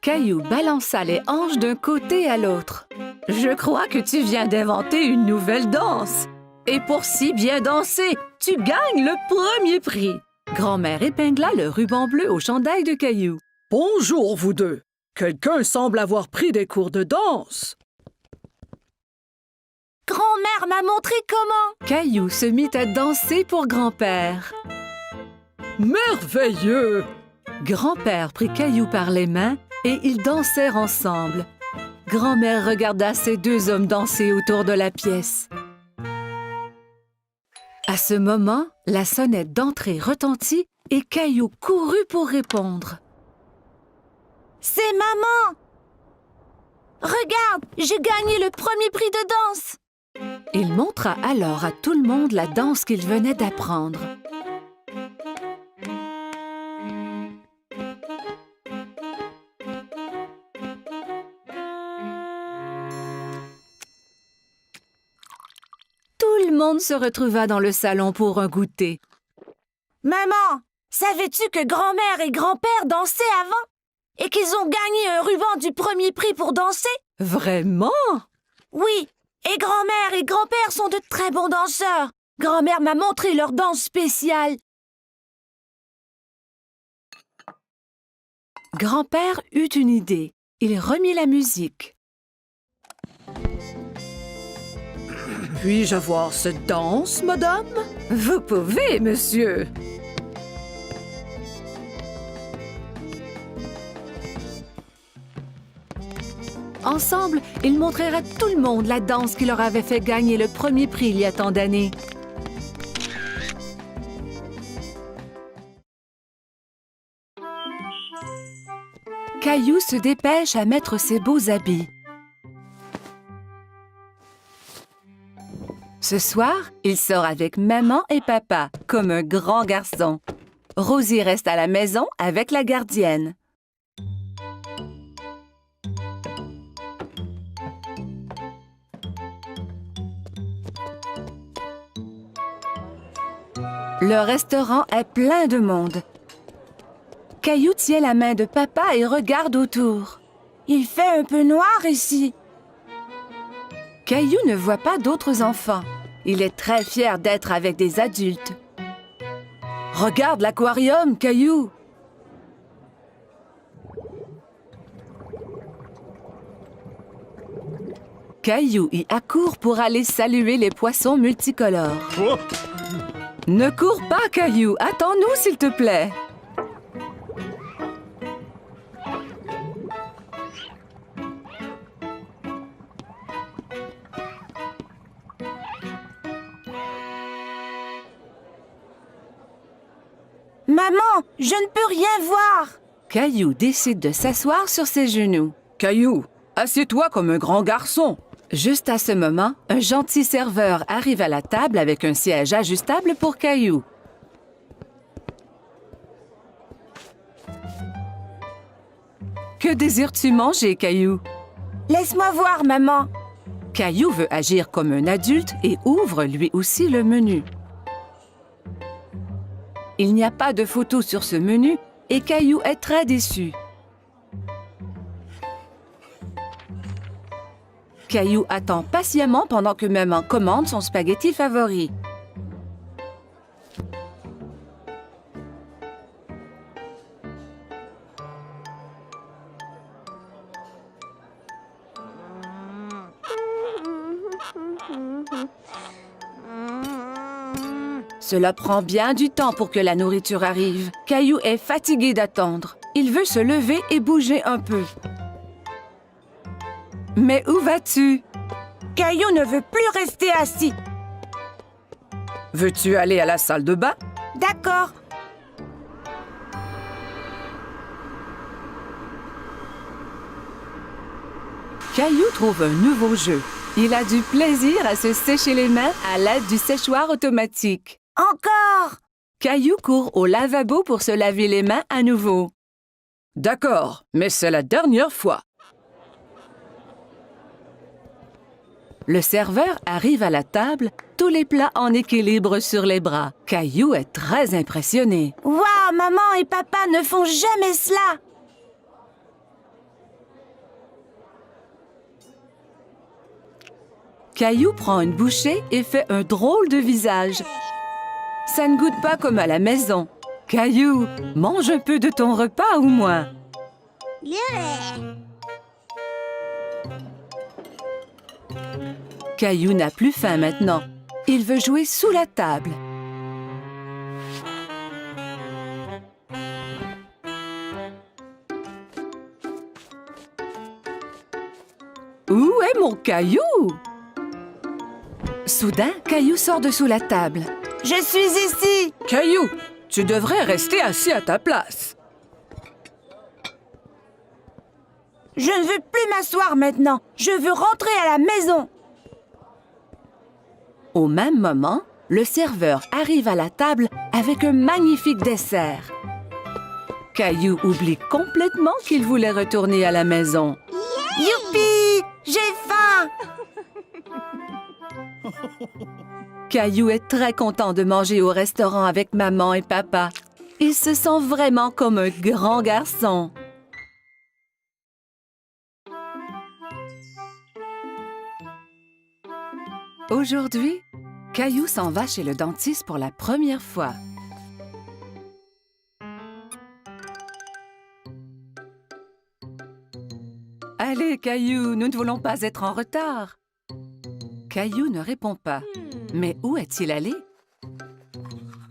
Caillou balança les hanches d'un côté à l'autre. « Je crois que tu viens d'inventer une nouvelle danse. Et pour si bien danser, tu gagnes le premier prix. » Grand-mère épingla le ruban bleu au chandail de Caillou. « Bonjour, vous deux. Quelqu'un semble avoir pris des cours de danse. » Grand-mère m'a montré comment. Caillou se mit à danser pour grand-père. « Merveilleux! » Grand-père prit Caillou par les mains et ils dansèrent ensemble. Grand-mère regarda ces deux hommes danser autour de la pièce. À ce moment, la sonnette d'entrée retentit et Caillou courut pour répondre. C'est maman! Regarde, j'ai gagné le premier prix de danse! Il montra alors à tout le monde la danse qu'il venait d'apprendre. Tout le monde se retrouva dans le salon pour un goûter. Maman, savais-tu que grand-mère et grand-père dansaient avant? Et qu'ils ont gagné un ruban du premier prix pour danser? Vraiment? Oui, et grand-mère et grand-père sont de très bons danseurs. Grand-mère m'a montré leur danse spéciale. Grand-père eut une idée. Il remit la musique. Puis-je avoir cette danse, madame? Vous pouvez, monsieur. Ensemble, ils montrèrent à tout le monde la danse qui leur avait fait gagner le premier prix il y a tant d'années. Caillou se dépêche à mettre ses beaux habits. Ce soir, il sort avec maman et papa, comme un grand garçon. Rosie reste à la maison avec la gardienne. Le restaurant est plein de monde. Caillou tient la main de papa et regarde autour. Il fait un peu noir ici. Caillou ne voit pas d'autres enfants. Il est très fier d'être avec des adultes. Regarde l'aquarium, Caillou! Caillou y accourt pour aller saluer les poissons multicolores. Oh! Ne cours pas, Caillou! Attends-nous, s'il te plaît! Maman, je ne peux rien voir. Caillou décide de s'asseoir sur ses genoux. Caillou, assieds-toi comme un grand garçon. Juste à ce moment, un gentil serveur arrive à la table avec un siège ajustable pour Caillou. Que désires-tu manger, Caillou? Laisse-moi voir, maman. Caillou veut agir comme un adulte et ouvre lui aussi le menu. Il n'y a pas de photo sur ce menu et Caillou est très déçu. Caillou attend patiemment pendant que maman commande son spaghetti favori. Cela prend bien du temps pour que la nourriture arrive. Caillou est fatigué d'attendre. Il veut se lever et bouger un peu. Mais où vas-tu? Caillou ne veut plus rester assis. Veux-tu aller à la salle de bain? D'accord. Caillou trouve un nouveau jeu. Il a du plaisir à se sécher les mains à l'aide du séchoir automatique. Encore! Caillou court au lavabo pour se laver les mains à nouveau. D'accord, mais c'est la dernière fois. Le serveur arrive à la table, tous les plats en équilibre sur les bras. Caillou est très impressionné. Waouh, maman et papa ne font jamais cela! Caillou prend une bouchée et fait un drôle de visage. Ça ne goûte pas comme à la maison. Caillou, mange un peu de ton repas ou moins. Caillou n'a plus faim maintenant. Il veut jouer sous la table. Où est mon Caillou? Soudain, Caillou sort de sous la table. Je suis ici. Caillou, tu devrais rester assis à ta place. Je ne veux plus m'asseoir maintenant. Je veux rentrer à la maison. Au même moment, le serveur arrive à la table avec un magnifique dessert. Caillou oublie complètement qu'il voulait retourner à la maison. Youpi! J'ai faim. Caillou est très content de manger au restaurant avec maman et papa. Il se sent vraiment comme un grand garçon. Aujourd'hui, Caillou s'en va chez le dentiste pour la première fois. Allez, Caillou, nous ne voulons pas être en retard. Caillou ne répond pas. Mais où est-il allé?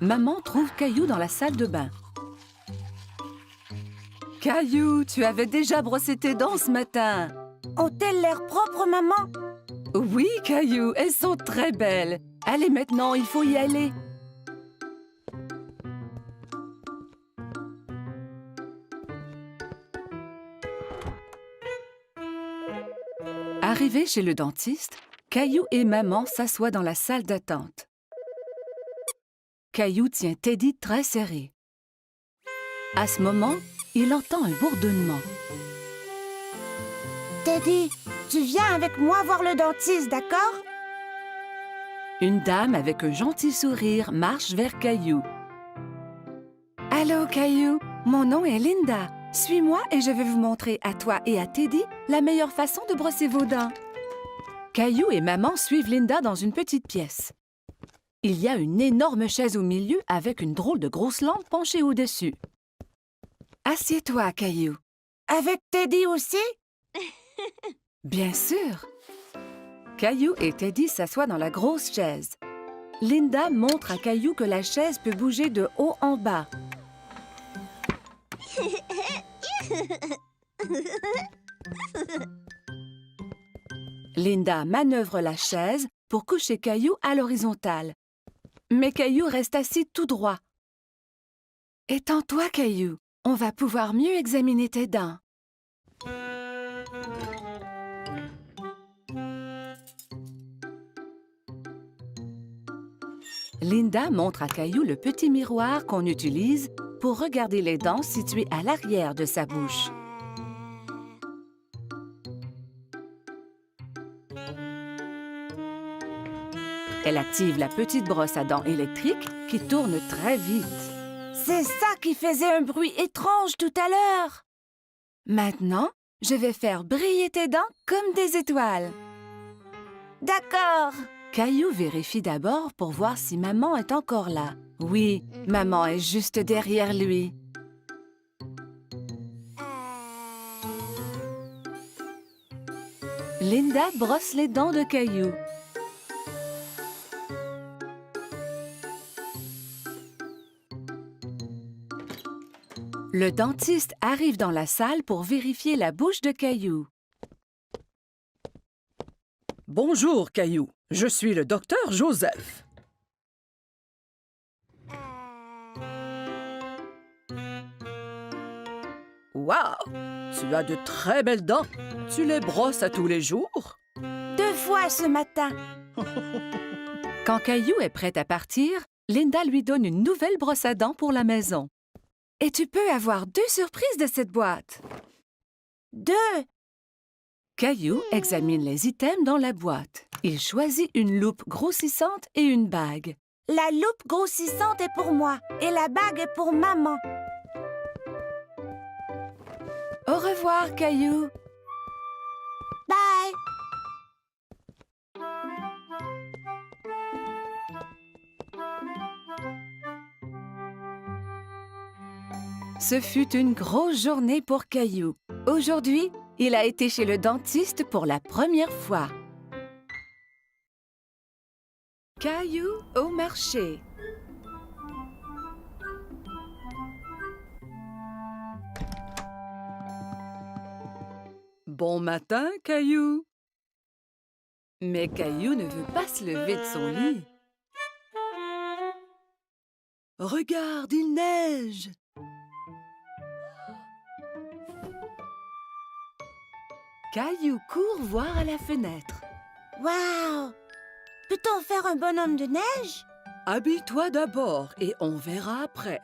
Maman trouve Caillou dans la salle de bain. Caillou, tu avais déjà brossé tes dents ce matin. Ont-elles l'air propres, maman? Oui, Caillou, elles sont très belles. Allez, maintenant, il faut y aller. Arrivés chez le dentiste, Caillou et maman s'assoient dans la salle d'attente. Caillou tient Teddy très serré. À ce moment, il entend un bourdonnement. Teddy, tu viens avec moi voir le dentiste, d'accord? Une dame avec un gentil sourire marche vers Caillou. « Allô, Caillou, mon nom est Linda. Suis-moi et je vais vous montrer à toi et à Teddy la meilleure façon de brosser vos dents. » Caillou et maman suivent Linda dans une petite pièce. Il y a une énorme chaise au milieu avec une drôle de grosse lampe penchée au-dessus. « Assieds-toi, Caillou. »« Avec Teddy aussi? » Bien sûr. Caillou et Teddy s'assoient dans la grosse chaise. Linda montre à Caillou que la chaise peut bouger de haut en bas. Linda manœuvre la chaise pour coucher Caillou à l'horizontale. Mais Caillou reste assis tout droit. « Étends-toi, Caillou. On va pouvoir mieux examiner tes dents. » Linda montre à Caillou le petit miroir qu'on utilise pour regarder les dents situées à l'arrière de sa bouche. Elle active la petite brosse à dents électrique qui tourne très vite. C'est ça qui faisait un bruit étrange tout à l'heure. Maintenant, je vais faire briller tes dents comme des étoiles. D'accord. Caillou vérifie d'abord pour voir si maman est encore là. Oui, maman est juste derrière lui. Linda brosse les dents de Caillou. Le dentiste arrive dans la salle pour vérifier la bouche de Caillou. Bonjour, Caillou. Je suis le docteur Joseph. Wow! Tu as de très belles dents. Tu les brosses à tous les jours? 2 fois ce matin. Quand Caillou est prêt à partir, Linda lui donne une nouvelle brosse à dents pour la maison. Et tu peux avoir 2 surprises de cette boîte. 2. Caillou examine les items dans la boîte. Il choisit une loupe grossissante et une bague. La loupe grossissante est pour moi et la bague est pour maman. Au revoir, Caillou. Bye. Ce fut une grosse journée pour Caillou. Aujourd'hui, il a été chez le dentiste pour la première fois. Caillou au marché. Bon matin, Caillou. Mais Caillou ne veut pas se lever de son lit. Regarde, il neige! Caillou court voir à la fenêtre. Waouh! Peut-on faire un bonhomme de neige? Habille-toi d'abord et on verra après.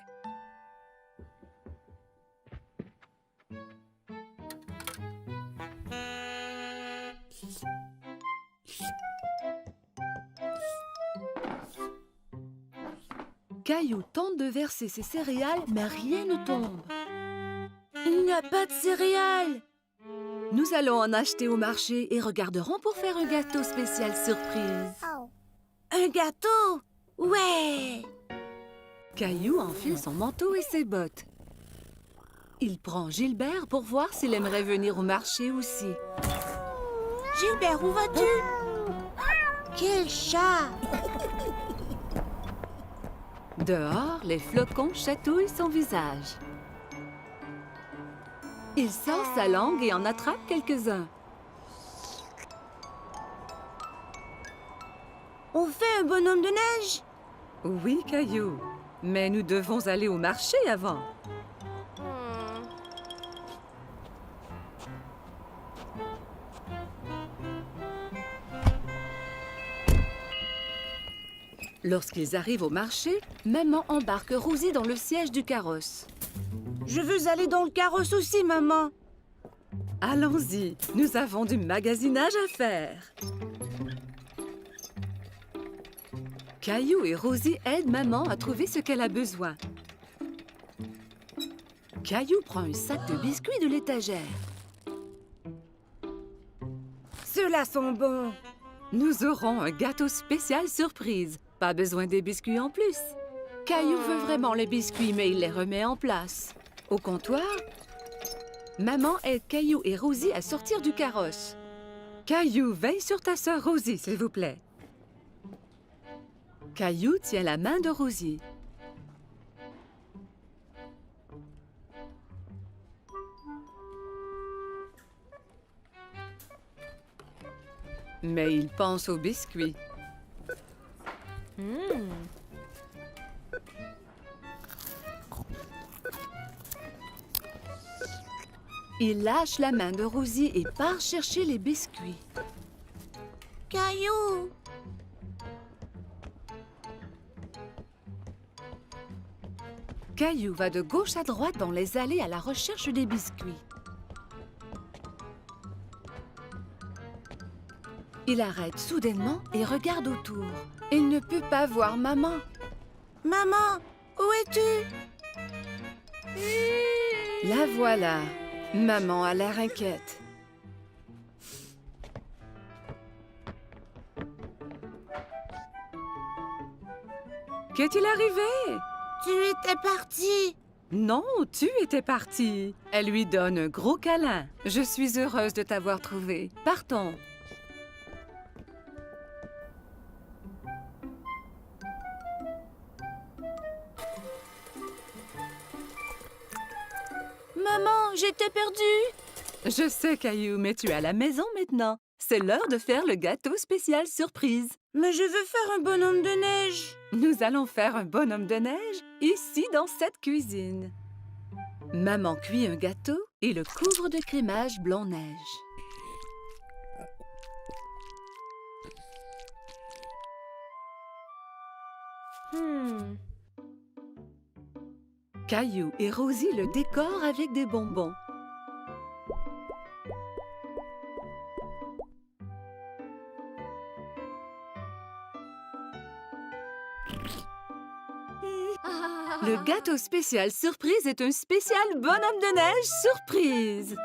Caillou tente de verser ses céréales, mais rien ne tombe. Il n'y a pas de céréales. Nous allons en acheter au marché et regarderons pour faire un gâteau spécial surprise. Un gâteau? Ouais! Caillou enfile son manteau et ses bottes. Il prend Gilbert pour voir s'il aimerait venir au marché aussi. Gilbert, où vas-tu? Quel chat! Dehors, les flocons chatouillent son visage. Il sort sa langue et en attrape quelques-uns. On fait un bonhomme de neige? Oui, Caillou, mais nous devons aller au marché avant. Lorsqu'ils arrivent au marché, maman embarque Rosie dans le siège du carrosse. Je veux aller dans le carrosse aussi, maman. Allons-y, nous avons du magasinage à faire. Caillou et Rosie aident maman à trouver ce qu'elle a besoin. Caillou prend un sac de biscuits de l'étagère. Ceux-là sont bons. Nous aurons un gâteau spécial surprise. Pas besoin des biscuits en plus. Caillou veut vraiment les biscuits, mais il les remet en place. Au comptoir, maman aide Caillou et Rosie à sortir du carrosse. Caillou, veille sur ta sœur Rosie, s'il vous plaît. Caillou tient la main de Rosie. Mais il pense aux biscuits. Il lâche la main de Rosie et part chercher les biscuits. Caillou! Caillou va de gauche à droite dans les allées à la recherche des biscuits. Il arrête soudainement et regarde autour. Il ne peut pas voir maman. Maman, où es-tu? La voilà. Maman a l'air inquiète. Qu'est-il arrivé? Tu étais partie. Non, tu étais partie. Elle lui donne un gros câlin. Je suis heureuse de t'avoir trouvé. Partons. Maman, j'étais perdue. Je sais, Caillou, mais tu es à la maison maintenant. C'est l'heure de faire le gâteau spécial surprise. Mais je veux faire un bonhomme de neige. Nous allons faire un bonhomme de neige ici dans cette cuisine. Maman cuit un gâteau et le couvre de crémage blanc-neige. Caillou et Rosie le décorent avec des bonbons. Le gâteau spécial surprise est un spécial bonhomme de neige surprise.